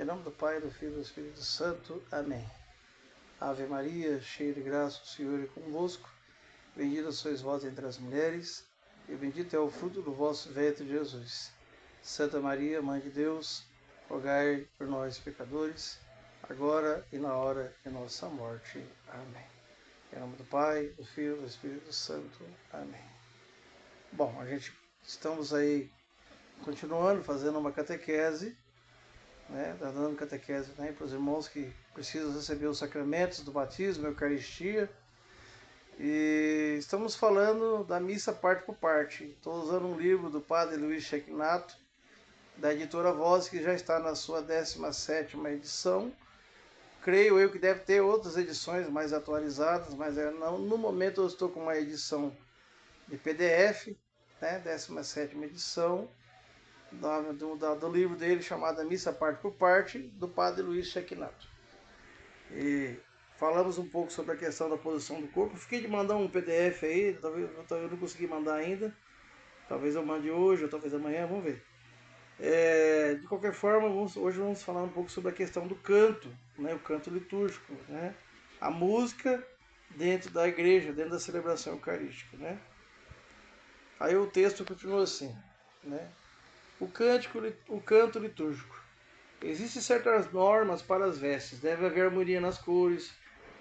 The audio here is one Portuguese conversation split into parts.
Em nome do Pai, do Filho e do Espírito Santo. Amém. Ave Maria, cheia de graça, o Senhor é convosco. Bendita sois vós entre as mulheres, e bendito é o fruto do vosso ventre, Jesus. Santa Maria, Mãe de Deus, rogai por nós, pecadores, agora e na hora de nossa morte. Amém. Em nome do Pai, do Filho e do Espírito Santo. Amém. Bom, estamos aí continuando, fazendo uma catequese, dando catequese para os irmãos que precisam receber os sacramentos do batismo, a Eucaristia. E estamos falando da missa parte por parte. Estou usando um livro do Padre Luiz Cecchinato, da editora Voz, que já está na sua 17ª edição. Creio eu que deve ter outras edições mais atualizadas, mas no momento eu estou com uma edição de PDF, 17ª edição, do livro dele chamado Missa Parte por Parte, do Padre Luiz Cecchinato. E falamos um pouco sobre a questão da posição do corpo. Fiquei de mandar um PDF aí, talvez eu não consegui mandar ainda. Talvez eu mande hoje, ou talvez amanhã, vamos ver. De qualquer forma, hoje vamos falar um pouco sobre a questão do canto, o canto litúrgico, a música dentro da igreja, dentro da celebração eucarística. Aí o texto continua assim, O canto litúrgico. Existem certas normas para as vestes. Deve haver harmonia nas cores,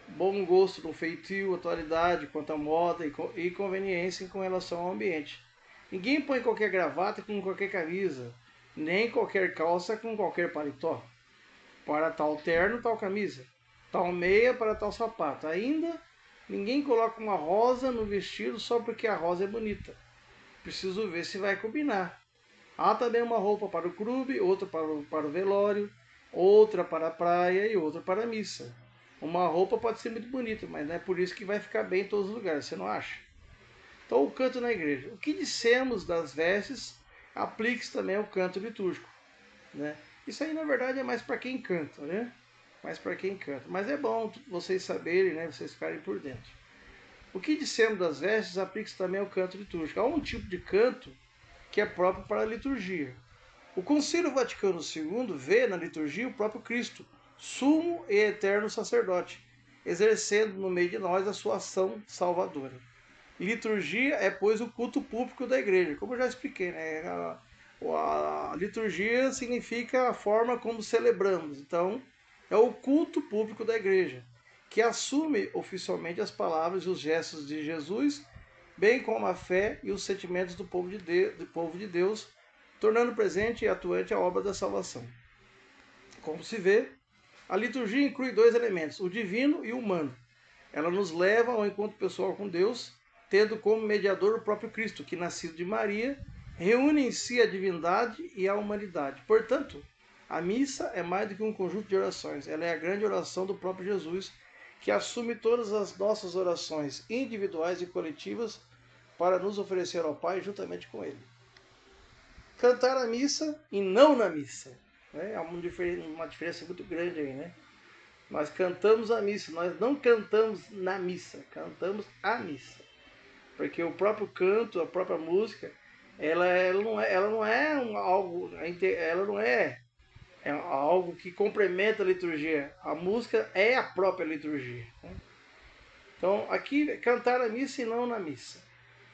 bom gosto no feitio, atualidade quanto à moda e conveniência com relação ao ambiente. Ninguém põe qualquer gravata com qualquer camisa, nem qualquer calça com qualquer paletó. Para tal terno, tal camisa, tal meia para tal sapato. Ainda, ninguém coloca uma rosa no vestido só porque a rosa é bonita. Preciso ver se vai combinar. Há também uma roupa para o clube, outra para o velório, outra para a praia e outra para a missa. Uma roupa pode ser muito bonita, mas não é por isso que vai ficar bem em todos os lugares, você não acha? Então, o canto na igreja. O que dissemos das vestes, aplique-se também ao canto litúrgico. Isso aí, na verdade, é mais para quem canta, Mais para quem canta. Mas é bom vocês saberem, vocês ficarem por dentro. O que dissemos das vestes, aplique-se também ao canto litúrgico. Há um tipo de canto que é próprio para a liturgia. O Concílio Vaticano II vê na liturgia o próprio Cristo, sumo e eterno sacerdote, exercendo no meio de nós a sua ação salvadora. Liturgia é, pois, o culto público da igreja, como eu já expliquei, A liturgia significa a forma como celebramos, então é o culto público da igreja, que assume oficialmente as palavras e os gestos de Jesus, bem como a fé e os sentimentos do povo de Deus, tornando presente e atuante a obra da salvação. Como se vê, a liturgia inclui dois elementos, o divino e o humano. Ela nos leva ao encontro pessoal com Deus, tendo como mediador o próprio Cristo, que, nascido de Maria, reúne em si a divindade e a humanidade. Portanto, a missa é mais do que um conjunto de orações, ela é a grande oração do próprio Jesus, que assume todas as nossas orações individuais e coletivas para nos oferecer ao Pai juntamente com Ele. Cantar a missa e não na missa. É uma diferença muito grande aí, Nós cantamos a missa, nós não cantamos na missa, cantamos a missa. Porque o próprio canto, a própria música, ela não é algo que complementa a liturgia. A música é a própria liturgia. Então, aqui, cantar a missa e não na missa.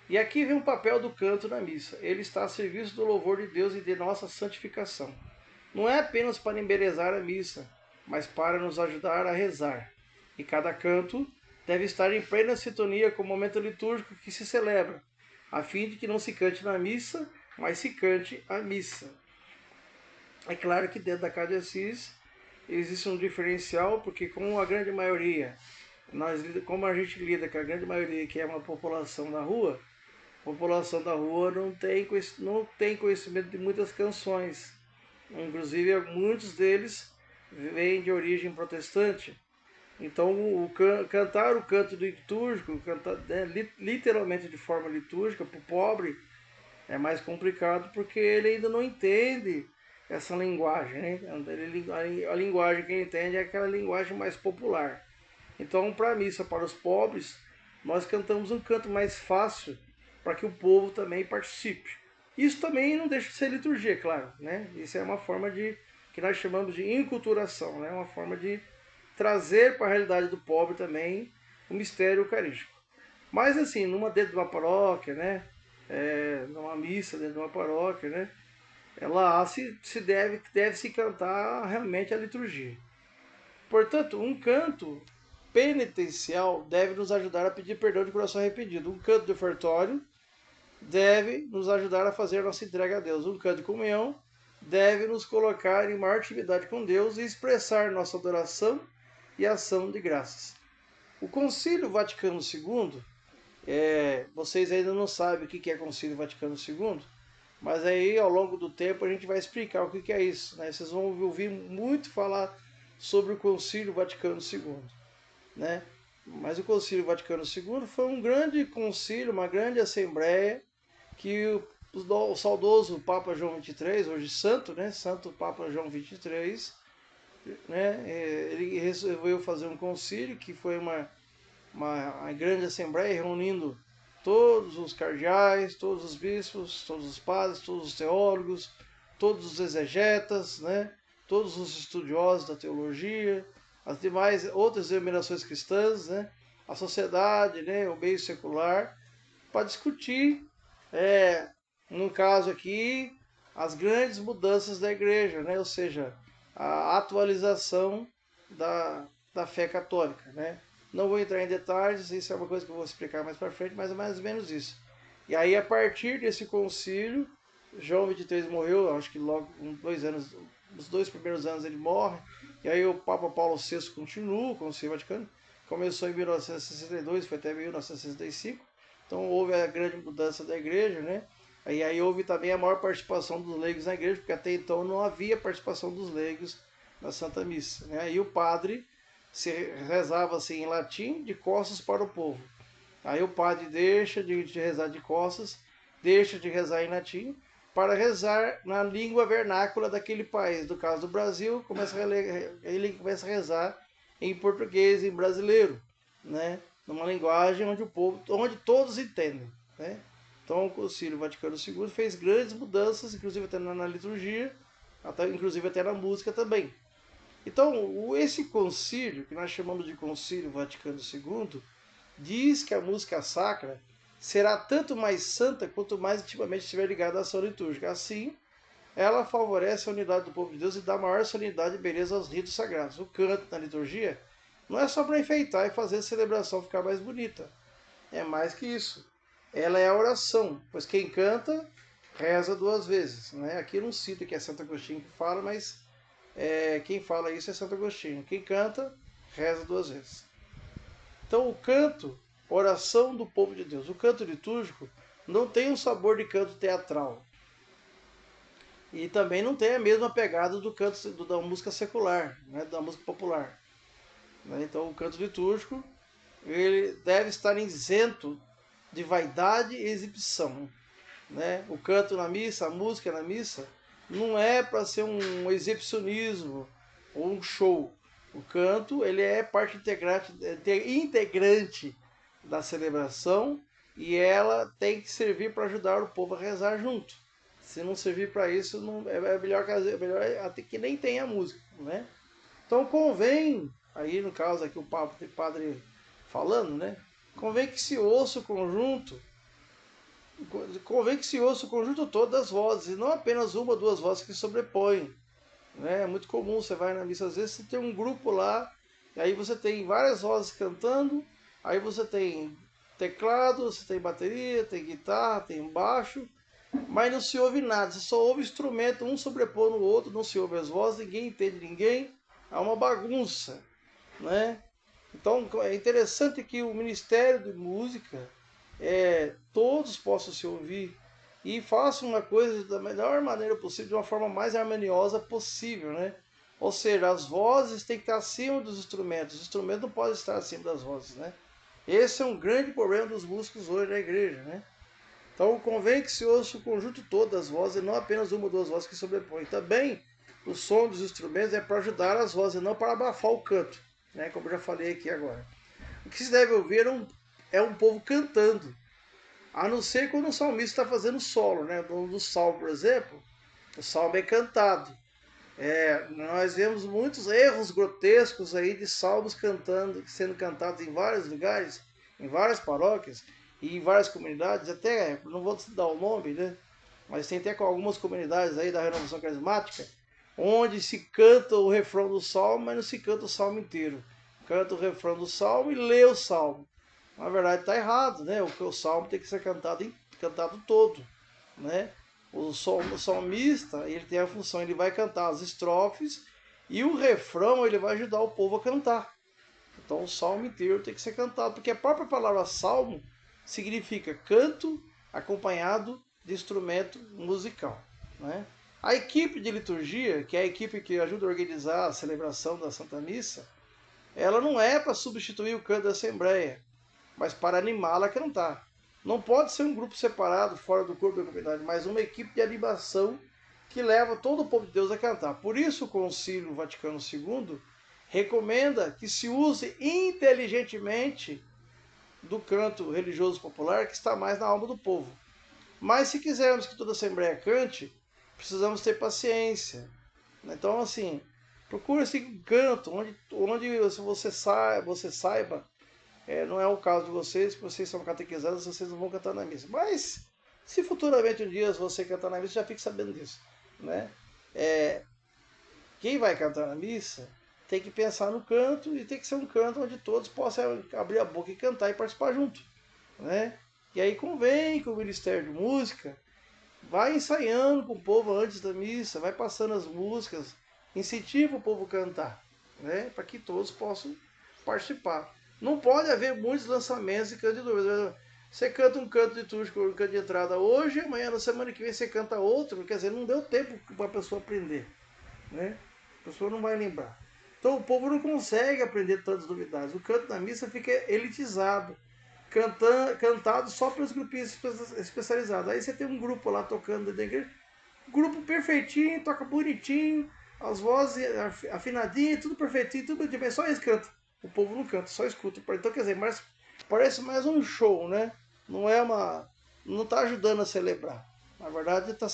E aqui vem o papel do canto na missa. Ele está a serviço do louvor de Deus e de nossa santificação. Não é apenas para embelezar a missa, mas para nos ajudar a rezar. E cada canto deve estar em plena sintonia com o momento litúrgico que se celebra, a fim de que não se cante na missa, mas se cante a missa. É claro que dentro da Casa de Assis existe um diferencial, porque como a grande maioria, como a gente lida com a grande maioria que é uma população da rua, a população da rua não tem conhecimento de muitas canções. Inclusive, muitos deles vêm de origem protestante. Então, cantar o canto litúrgico, cantar literalmente de forma litúrgica, para o pobre, é mais complicado porque ele ainda não entende essa linguagem. A linguagem que ele entende é aquela linguagem mais popular. Então, para a missa, para os pobres, nós cantamos um canto mais fácil para que o povo também participe. Isso também não deixa de ser liturgia, claro, Isso é uma forma de que nós chamamos de enculturação, né? Uma forma de trazer para a realidade do pobre também o mistério eucarístico. Mas assim, dentro de uma paróquia, né? Numa missa dentro de uma paróquia, né? Lá se deve se cantar realmente a liturgia. Portanto, um canto penitencial deve nos ajudar a pedir perdão de coração arrependido. Um canto de ofertório deve nos ajudar a fazer a nossa entrega a Deus. Um canto de comunhão deve nos colocar em maior intimidade com Deus e expressar nossa adoração e ação de graças. O Concílio Vaticano II, vocês ainda não sabem o que é Concílio Vaticano II, mas aí ao longo do tempo a gente vai explicar o que é isso, né? Vocês vão ouvir muito falar sobre o Concílio Vaticano II, né? Mas o Concílio Vaticano II foi um grande concílio, uma grande assembleia que o saudoso Papa João XXIII, hoje santo, né? Santo Papa João XXIII, né? Ele resolveu fazer um concílio que foi uma grande assembleia reunindo todos os cardeais, todos os bispos, todos os padres, todos os teólogos, todos os exegetas, né? Todos os estudiosos da teologia, as demais outras denominações cristãs, né? A sociedade, né? O meio secular, para discutir, no caso aqui, as grandes mudanças da igreja, né? Ou seja, a atualização da fé católica, né? Não vou entrar em detalhes, isso é uma coisa que eu vou explicar mais para frente, mas é mais ou menos isso. E aí, a partir desse concílio, João XXIII morreu, acho que logo nos 2 primeiros anos ele morre, e aí o Papa Paulo VI continua o Concílio Vaticano, começou em 1962, foi até 1965, então houve a grande mudança da igreja, né? E aí houve também a maior participação dos leigos na igreja, porque até então não havia participação dos leigos na Santa Missa, né? Aí o padre se rezava assim em latim, de costas para o povo. Aí o padre deixa de rezar de costas, deixa de rezar em latim, para rezar na língua vernácula daquele país. No caso do Brasil, ele começa a rezar em português, em brasileiro, né? Numa linguagem onde todos entendem, né? Então o Concílio Vaticano II fez grandes mudanças, inclusive até na liturgia, inclusive até na música também. Então, esse concílio, que nós chamamos de Concílio Vaticano II, diz que a música sacra será tanto mais santa quanto mais intimamente estiver ligada à ação litúrgica. Assim, ela favorece a unidade do povo de Deus e dá maior solenidade e beleza aos ritos sagrados. O canto na liturgia não é só para enfeitar e fazer a celebração ficar mais bonita. É mais que isso. Ela é a oração, pois quem canta reza 2 vezes, né? Aqui eu não cito que é Santo Agostinho que fala, mas quem fala isso é Santo Agostinho. Quem canta, reza 2 vezes. Então, o canto, oração do povo de Deus. O canto litúrgico não tem um sabor de canto teatral. E também não tem a mesma pegada do canto da música secular, né, da música popular. Então, o canto litúrgico ele deve estar isento de vaidade e exibição, né? O canto na missa, a música na missa, não é para ser um exibicionismo ou um show. O canto ele é parte integrante da celebração e ela tem que servir para ajudar o povo a rezar junto. Se não servir para isso, é melhor até que nem tenha música, né? Então convém, aí no caso aqui o padre falando, né? Convém que se ouça o conjunto todo das vozes, e não apenas uma ou 2 vozes que se sobrepõem. Né? É muito comum, você vai na missa, às vezes você tem um grupo lá, e aí você tem várias vozes cantando, aí você tem teclado, você tem bateria, tem guitarra, tem baixo, mas não se ouve nada, você só ouve instrumento, um sobrepondo o outro, não se ouve as vozes, ninguém entende ninguém, é uma bagunça. Né? Então é interessante que o Ministério de Música todos possam se ouvir e façam uma coisa da melhor maneira possível, de uma forma mais harmoniosa possível, né? Ou seja, as vozes têm que estar acima dos instrumentos, os instrumentos não podem estar acima das vozes, né? Esse é um grande problema dos músicos hoje na igreja, né? Então convém que se ouça o conjunto todo das vozes, e não apenas uma ou 2 vozes que sobrepõem. Também o som dos instrumentos é para ajudar as vozes, não para abafar o canto, né? Como eu já falei aqui agora. O que se deve ouvir é um povo cantando, a não ser quando o salmista está fazendo solo, né? No salmo, por exemplo, o salmo é cantado. Nós vemos muitos erros grotescos aí de salmos sendo cantados em vários lugares, em várias paróquias e em várias comunidades, até, não vou dar o nome, né? Mas tem até com algumas comunidades aí da renovação carismática, onde se canta o refrão do salmo, mas não se canta o salmo inteiro. Canta o refrão do salmo e lê o salmo. Na verdade está errado, né? O salmo tem que ser cantado todo, né? O salmista, ele tem a função, ele vai cantar as estrofes e o refrão ele vai ajudar o povo a cantar. Então o salmo inteiro tem que ser cantado, porque a própria palavra salmo significa canto acompanhado de instrumento musical, né? A equipe de liturgia, que é a equipe que ajuda a organizar a celebração da Santa Missa, ela não é para substituir o canto da Assembleia, mas para animá-la a cantar. Não pode ser um grupo separado, fora do corpo da comunidade, mas uma equipe de animação que leva todo o povo de Deus a cantar. Por isso o Concílio Vaticano II recomenda que se use inteligentemente do canto religioso popular que está mais na alma do povo. Mas se quisermos que toda a Assembleia cante, precisamos ter paciência. Então, assim, procure-se um canto onde você saiba. Não é o caso de vocês, que vocês são catequizados, vocês não vão cantar na missa. Mas, se futuramente um dia você cantar na missa, já fique sabendo disso, né? Quem vai cantar na missa tem que pensar no canto e tem que ser um canto onde todos possam abrir a boca e cantar e participar junto, né? E aí convém que o Ministério de Música vai ensaiando com o povo antes da missa, vai passando as músicas, incentiva o povo a cantar, né? Para que todos possam participar. Não pode haver muitos lançamentos de canto de dúvida. Você canta um canto litúrgico, um canto de entrada hoje, amanhã, na semana que vem, você canta outro, quer dizer, não deu tempo para a pessoa aprender, né? A pessoa não vai lembrar. Então o povo não consegue aprender tantas novidades. O canto da missa fica elitizado, cantado só pelos grupinhos especializados. Aí você tem um grupo lá tocando dentro da igreja, grupo perfeitinho, toca bonitinho, as vozes afinadinhas, tudo perfeitinho, tudo bonitinho, só eles cantam. O povo não canta, só escuta. Então, quer dizer, parece mais um show, né? Não é uma. Não está ajudando a celebrar. Na verdade, está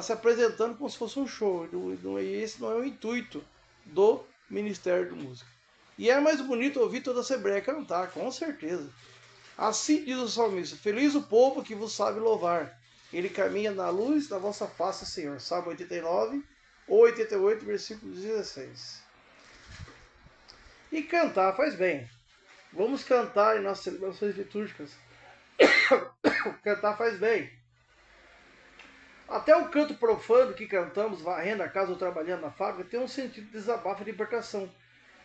se apresentando como se fosse um show. E esse não é o intuito do Ministério de Música. E é mais bonito ouvir toda a Assembleia cantar, com certeza. Assim diz o salmista: feliz o povo que vos sabe louvar. Ele caminha na luz da vossa face, Senhor. Salmo 89 ou 88, versículo 16. E cantar faz bem. Vamos cantar em nossas celebrações litúrgicas. Cantar faz bem. Até o canto profano que cantamos, varrendo a casa ou trabalhando na fábrica, tem um sentido de desabafo e libertação,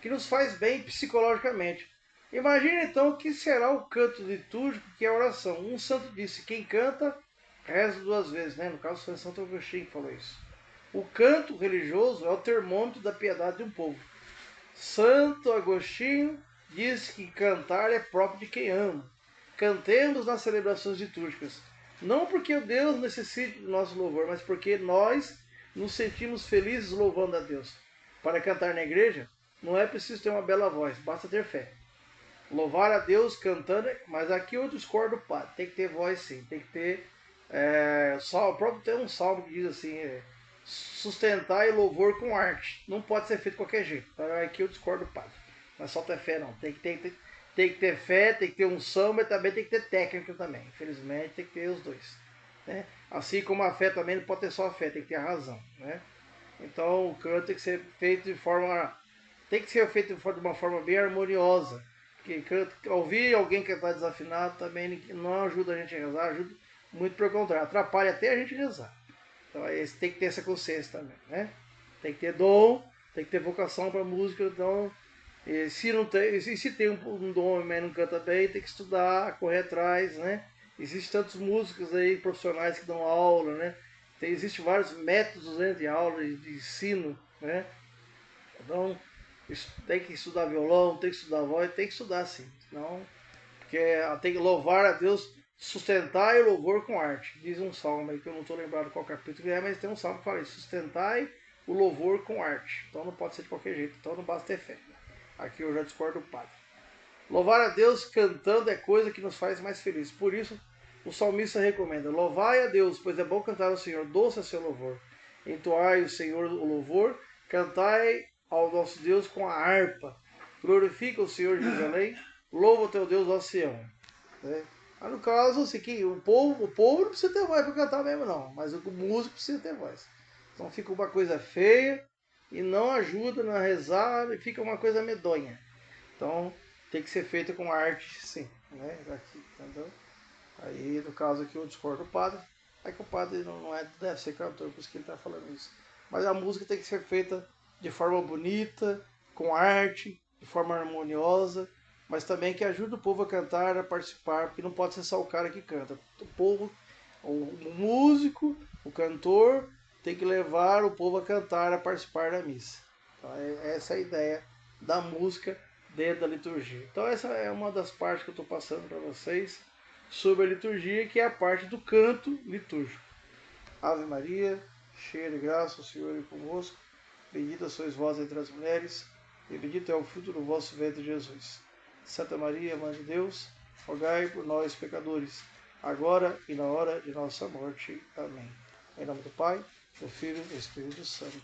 que nos faz bem psicologicamente. Imagine então o que será o canto litúrgico, que é a oração. Um santo disse: quem canta, reza 2 vezes, né? No caso, foi Santo Agostinho que falou isso. O canto religioso é o termômetro da piedade de um povo. Santo Agostinho diz que cantar é próprio de quem ama. Cantemos nas celebrações litúrgicas, não porque o Deus necessite do nosso louvor, mas porque nós nos sentimos felizes louvando a Deus. Para cantar na igreja, não é preciso ter uma bela voz, basta ter fé. Louvar a Deus cantando, mas aqui eu discordo, padre. Tem que ter voz sim, tem que ter. O próprio tem um salmo que diz assim: sustentar e louvor com arte. Não pode ser feito de qualquer jeito. Aqui eu discordo, padre. Não é só ter fé, não. Tem que ter fé, tem que ter unção, mas também tem que ter técnica também. Infelizmente tem que ter os dois, né? Assim como a fé também não pode ter só a fé, tem que ter a razão, né? Então o canto tem que ser feito de uma forma bem harmoniosa. Porque ouvir alguém cantar desafinado também não ajuda a gente a rezar, ajuda muito pelo contrário, atrapalha até a gente rezar. Então tem que ter essa consciência também, né? Tem que ter dom, tem que ter vocação para música, então se tem um dom mas não canta bem, tem que estudar, correr atrás, né? Existem tantos músicos aí, profissionais que dão aula, né? Existem vários métodos, né, de aula, de ensino, né? Então, tem que estudar violão, tem que estudar voz, tem que estudar sim. Senão, porque tem que louvar a Deus, sustentar e louvor com arte. Diz um salmo aí, que eu não estou lembrado qual capítulo é, mas tem um salmo que fala isso: sustentai o louvor com arte. Então não pode ser de qualquer jeito, então não basta ter fé. Aqui eu já discordo do padre. Louvar a Deus cantando é coisa que nos faz mais felizes. Por isso, o salmista recomenda: louvai a Deus, pois é bom cantar ao Senhor, doce é seu louvor. Entoai o Senhor o louvor, cantai ao nosso Deus com a harpa. Glorifica o Senhor de Jerusalém, louva o teu Deus, ó Sião. Né? No caso, assim, que o povo não precisa ter voz para cantar mesmo, não. Mas o músico precisa ter voz. Então fica uma coisa feia e não ajuda na rezar e fica uma coisa medonha. Então tem que ser feita com arte, sim. Né? Aqui, entendeu? Aí, no caso aqui, eu discordo do padre. É que o padre não deve ser cantor, por isso que ele está falando isso. Mas a música tem que ser feita de forma bonita, com arte, de forma harmoniosa, mas também que ajude o povo a cantar, a participar, porque não pode ser só o cara que canta. O povo, o músico, o cantor, tem que levar o povo a cantar, a participar da missa. Então, essa é a ideia da música dentro da liturgia. Então essa é uma das partes que eu estou passando para vocês sobre a liturgia, que é a parte do canto litúrgico. Ave Maria, cheia de graça, o Senhor é convosco. Bendita sois vós entre as mulheres, e bendito é o fruto do vosso ventre, Jesus. Santa Maria, Mãe de Deus, rogai por nós, pecadores, agora e na hora de nossa morte. Amém. Em nome do Pai, do Filho e do Espírito Santo.